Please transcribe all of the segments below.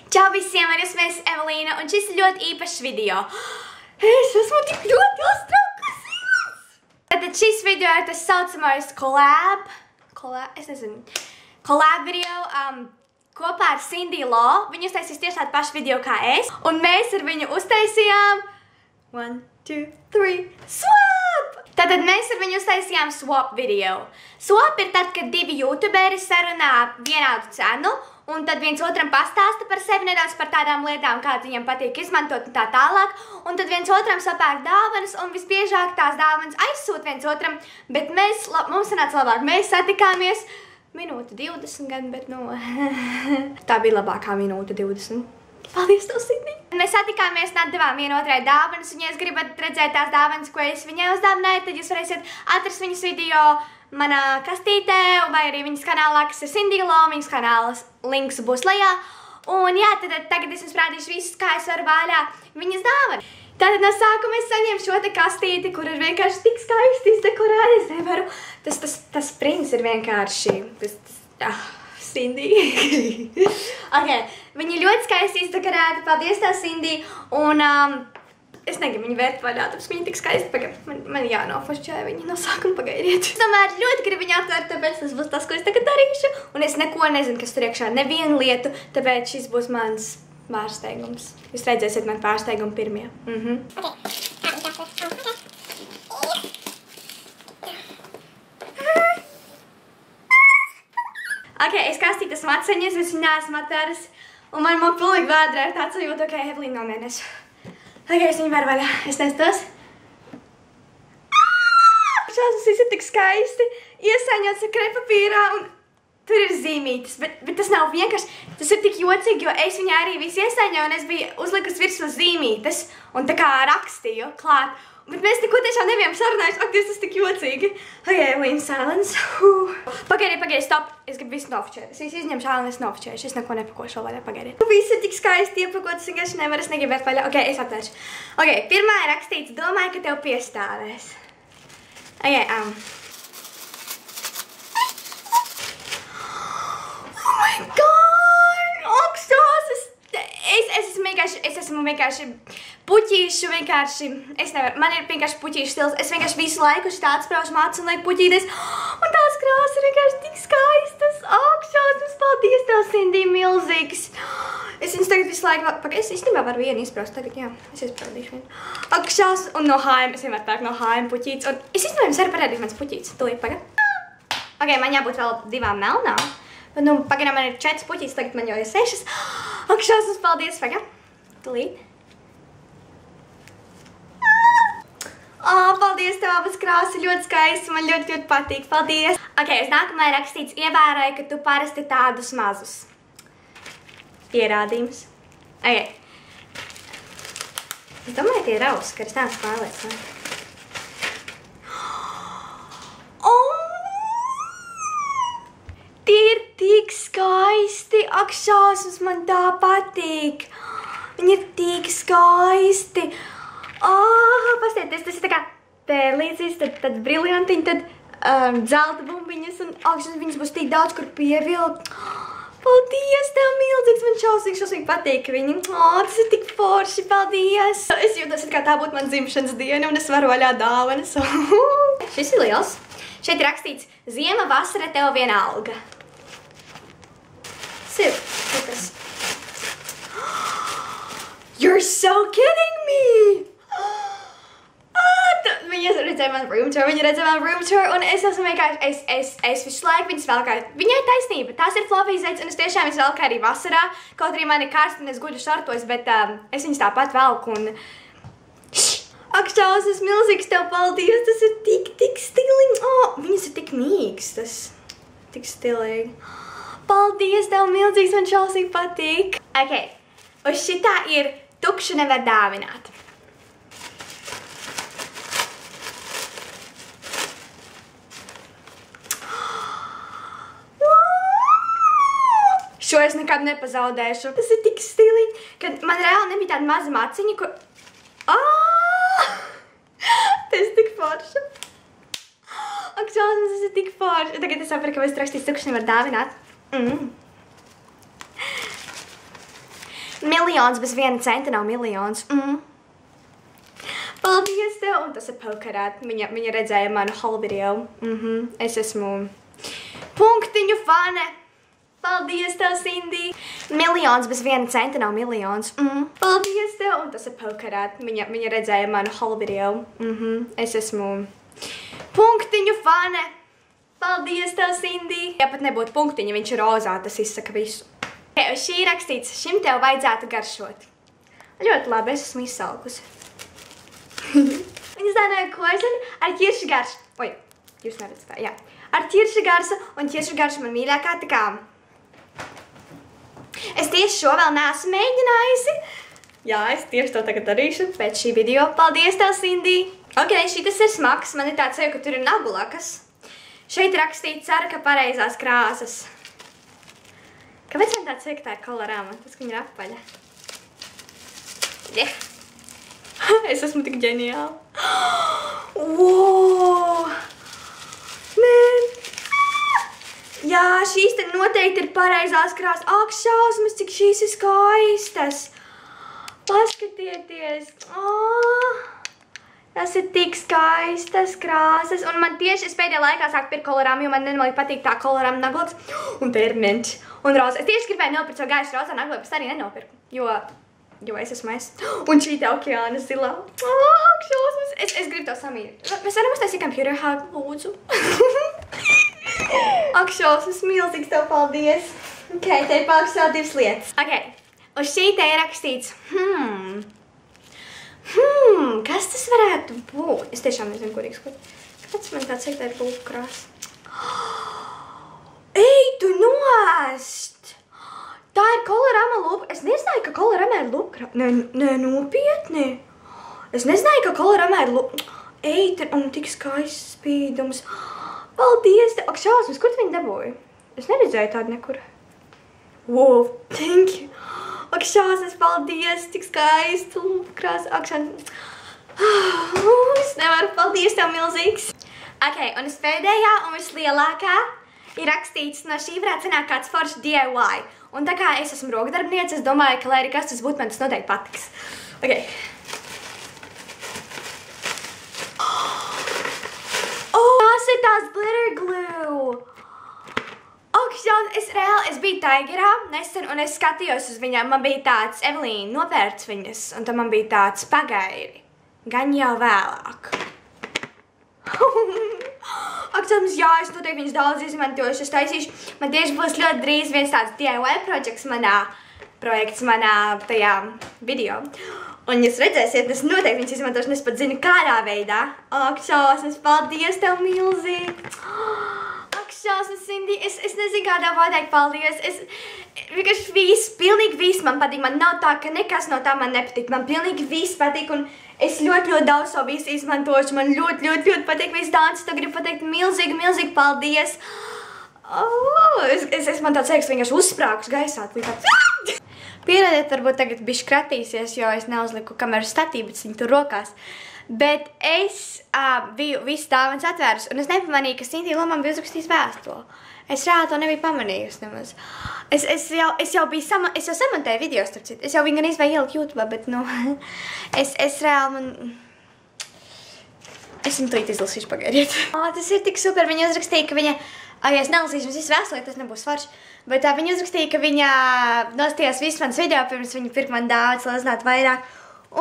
Čau visiem, ar jums mēs Evelīna, un šis ir ļoti īpašs video. Es esmu tik ļoti uztraukusies! Tātad šis video ir tas saucamais collab video kopā ar Cindy Law. Viņa uztaisīs tieši tādu pašu video kā es, un mēs ar viņu uztaisījām 1, 2, 3, swap! Tātad mēs ar viņu uztaisījām swap video. Swap ir tad, kad divi youtuberi sarunā vienādu cenu, un tad viens otram pastāsta par sevi nedaudz par tādām lietām, kādas viņam patīk izmantot un tā tālāk. Un tad viens otram sapērk dāvanas, un visbiežāk tās dāvanas aizsūt viens otram, bet mums sanāca labāk. Mēs satikāmies minūte 20 gan, bet tā bija labākā minūte 20. Paldies tev, Cindy! Mēs satikāmies un atdevām vienotrai dāvanas, un ja jūs gribat redzēt tās dāvanas, ko es viņai uzdāvināju, tad jūs varēsiet atrast viņas video manā kastītē, vai arī viņas kanālā, kas ir Cindy Law, viņas kanālas links būs lejā. Un jā, tad tagad es jums rādīšu visus, kā es varu vaļā viņas dāvanu. Tātad no sākuma es saņēmu šo te kastīti, kur ir vienkārši tik skaisti izdekorēta, es nevaru. Tas prints ir vienkārši, Cindy. Okay, viņi ļoti skaisti izdekorēti, paldies tev, Cindy. Un es negribu viņu vērt vaļā, tāpēc viņi tik skaisti, man jānofošķē viņi no sākuma, pagaidiet. Es tomēr ļoti gribu viņu atvērt, tāpēc tas būs tas, ko es tagad darīšu. Un es neko nezinu, kas tur iekšā, nevienu lietu, tāpēc šis būs mans pārsteigums. Jūs redzēsiet man pārsteigumu pirmie. Ok, es kastīju esmu atsaņies, es viņu neesmu atvēris, un man pilnīgi vēdrē ir tāds sajūta, ok, Evelīna nomēnes. Ok, es viņu varu vaļā, es nestos. Šās ir tik skaisti, iesaņots ar krepapīrā, un tur ir zīmītes, bet tas nav vienkārši, tas ir tik jocīgi, jo es viņu arī visu iesaņoju, un es biju uzlikus virsmu zīmītes, un tā kā rakstīju klāt. Bet mēs neko tiešām nebijām sarunājuši. Ak, tas tik jocīgi. Ok, Evelīna, silence. Pagaidiet, stop. Es gribu visu nofočēt. Es visu izņemšu āli un es nofočēšu. Es neko nepakošu vaļā, pagaidiet. Viss ir tik skaisti iepakots, es vienkārši nevaru, es negribu vērt vaļā. Ok, es atvēršu. Ok, pirmā ir rakstīts, domāju, ka tev piestāvēs. Ok, Oh my God! Augstās! Es esmu vienkārši puķīšu, es nevaru, man ir vienkārši puķīšu stils, es vienkārši visu laiku tāds spraužu mācu un liek puķīties, un tās krāsas ir vienkārši tik skaistas, augšās, paldies tev, Cindy, milzīgs. Es viņus tagad visu laiku, es īstenībā varu vienu izpraust tagad, jā, es izpraudīšu vienu. Augšās, un no H&M, es vienmēr pērku no H&M puķītes, un es īstenībā jums arī parādīšu mans puķītes, tūlīt pagad. Ok, man jābūt vēl 2 melnām, bet pagaidām man ir 4 puķītes, tagad man jau ir 6. Augšās, un paldies, pagad, tūlīt. Paldies, tev abas krāsas ļoti skaisti, man ļoti patīk, paldies. Ok, uz nākamajā rakstīts, ievēroju, ka tu parasti tādus mazus. Pierādījums. Ok. Es domāju, tie ir Auskari, es neesmu pārliecināta. Tie ir tik skaisti, ak, šausmas, man tā patīk. Viņi ir tik skaisti. Pastieties, tas ir tā kā pērlīcīs, tad briljantiņi, tad zelta bumbiņas un augšas viņas būs tik daudz, kur pievilkt. Paldies, tev milzīgs, man šausīgi patīk viņi. Tas ir tik forši, paldies. Es jūtos, kā tā būtu man dzimšanas diena un es varu vaļā dāvanas. Šis ir liels. Šeit ir rakstīts, ziema, vasara, tev vienalga. Super. You're so kidding me! Viņi redzēja man room tour, un es esmu vienkārši, es visu laiku viņas velkāju. Viņai taisnība, tās ir fluffīzeids, un es tiešām viņas velkāju arī vasarā, kaut arī man ir karsti, un es guļu šortos, bet es viņas tāpat velku, un ak, šausmas milzīgs, tev paldies, tas ir tik stilīgi. Viņas ir tik mīkstas, tik stilīgi. Paldies, tev milzīgs, man šausīgi patīk. Ok, uz šitā ir tukšu nevar dāvināt. Šo es nekad nepazaudēšu. Tas ir tik stilīgi, kad man reāli nebija tāda maza maciņa, kur... Tas ir tik forši. Ak, šausmas, tas ir tik forši. Tagad es saprotu, ka es rakstīju tukšu nevar dāvināt. Miljons bez 1 centa nav miljons. Paldies tev, un tas ir Pokerāt. Viņa redzēja manu haul video. Es esmu punktiņu fane. Paldies tev, Cindy. Miljons bez 1 centa nav miljons. Paldies tev, un tas ir Pokerāt. Viņa redzēja manu haul video. Es esmu punktiņu fane. Paldies tev, Cindy. Ja pat nebūtu punktiņa, viņš ir rozā, tas izsaka visu. Uz šī rakstīts, šim tev vajadzētu garšot. Ļoti labi, es esmu izsalkusi. Viņas dānoja kozeni ar ķiršu garšu. Oi, jūs neredzat tā, jā. Ar ķiršu garšu, un ķiršu garšu man mīļākā tā kā. Es tieši šo vēl neesmu mēģinājusi. Jā, es tieši to tagad darīšu pēc šī video. Paldies tev, Cindy. Ok, šitas ir smags, man ir tāds seja, ka tur ir nagulakas. Šeit rakstīts ceru, ka pareizās krāsas. Kāpēc man tāds seja, ka tā ir kolorāma? Tas, ka viņa ir apaļa. Yeah. Es esmu tik ģeniāla. Wow! Man! Jā, šīs te noteikti ir pareizās krāsas. Ak, šausmas, cik šīs ir skaistas. Paskatieties. Tas ir tik skaistas krāsas. Un man tieši es pēdējā laikā sāku pirkt kolorām, jo man nemalīgi patīk tā kolorām naglaks. Un te ir menči. Un roza. Es tieši gribēju nopirkt savu gaišu rozā naglu, bet es arī nenopirku. Jo es esmu es. Un šī te okeāna zilā. Ak, šausmas. Es gribu to samīt. Mēs varam uztaisīt computer hug, lūdzu. Ak, šausmas, milzīgs tev paldies. Ok, te ir paliks vēl 2 lietas. Ok, uz šī te ir rakstīts. Kas tas varētu būt? Es tiešām nezinu, ko rīkskot. Kāpēc man tāds ir tā ir bulku krāsa? Ej, tu nost! Tā ir kolorama lūpa. Es nezināju, ka kolorama ir lūpa krāsa. Nē, nopietni. Es nezināju, ka kolorama ir lūpa. Ej, un tik skaists spīdums. Paldies tev. Ak, šausmas, kur tu viņu dabūji? Es neredzēju tādu nekur. Wow, thank you. Ak, šausmas, paldies, tik skaisti lūpa krāsa. Ak, es nevaru, paldies tev milzīgs. Ok, un pēdējā un vislielākā ir rakstīts, no šī varētu sanākt kāds foršs DIY. Un tā kā es esmu rokdarbniece, es domāju, ka lai arī kas tas būtu, man tas noteikti patiks. Ok. Tas ir tās glitter glue. Ok, es biju Tigerā nesen, un es skatījos uz viņām. Man bija tāds, Evelīna nopērts viņas, un tad man bija tāds pagaidi. Gan jau vēlāk. Ak, tad jā, es noteikti viņas daudz izmantošu, es taisīšu. Man tieši būs ļoti drīz viens tāds DIY projekts manā tajā video. Un jūs redzēsiet, es noteikti viņas izmantošu, un es pat zinu, kādā veidā. Ak, šausmas, paldies tev milzīgi. Ak, šausmas, Cindy, es nezinu, kādā pateikt paldies. Vienkārši viss, pilnīgi viss man patīk. Man nav tā, ka nekas no tā man nepatīk. Man pilnīgi viss patīk, un es ļoti daudz savu visu izmantošu. Man ļoti patīk viss dāns. Es tev gribu pateikt milzīgi paldies. Man tāds liekas vienkārši uzsprāgus gaisā. Pierādiet, varbūt tagad bišķi kratīsies, jo es neuzliku kameras statīvu, bet viņi tur rokās. Bet es biju visu dāvanas atvērus, un es nepamanīju, ka Cindy Lomam bija uzrakstījis vēstuli. Es reāli to nebiju pamanījusi nemaz. Es jau samontēju video, starp citu. Es jau viņu gan izvēju ielikt YouTube, bet, nu, es reāli man... Es viņu tūlīt izlasīšu, pagaidiet. Tas ir tik super, viņa uzrakstīja, ka viņa... Ja es nelasīšu visu vēstuli, tas nebūs svarši. Bet viņa uzrakstīja, ka viņa nostījās visu manas video, pirms viņa pirka man dāvanas, lai uzzinātu vairāk.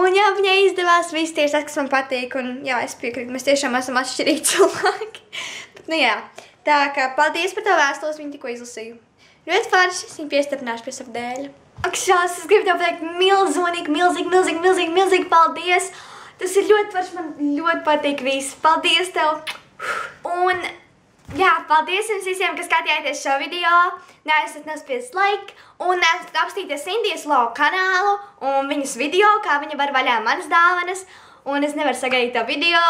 Un jā, viņai izdevās viss tieši tas, kas man patīk. Un jā, es piekrītu, mēs tiešām esam atšķirīgi cilvēki. Bet, nu jā, tā kā paldies par tavu vēstules, viņu tikko izlasīju. Ļoti forši, es viņu piestiprināšu pie savu dēļu. Ak, šās, es gribu tev pateikt milzīgi paldies. Tas ir ļoti forši, man ļoti patīk viss. Paldies tev. Un... jā, paldies jums visiem, kas skatījāties šo video. Neaizsat nespiest like un apstīties Cindy's Law kanālu un viņas video, kā viņa var vaļā manas dāvanas. Un es nevaru sagaidīt to video.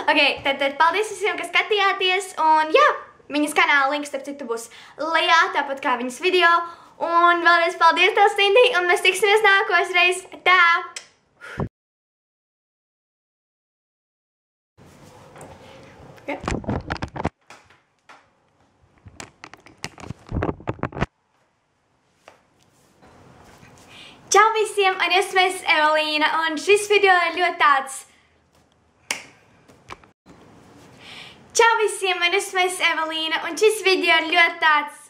Ok, tad paldies visiem, kas skatījāties. Un jā, viņas kanāla links, starp citu, būs lejā, tāpat kā viņas video. Un vēlreiz paldies tev, Cindy, un mēs tiksimies nākošais reiz. Tā! Okay. Čau visiem, un es esmu Evelīna, un šis video ir ļoti tāds... Čau visiem, un es esmu Evelīna, un šis video ir ļoti tāds...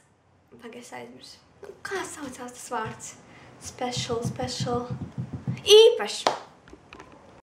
Pagaid, aizmirsu. Kā saucās tas vārds? Special. Īpašs.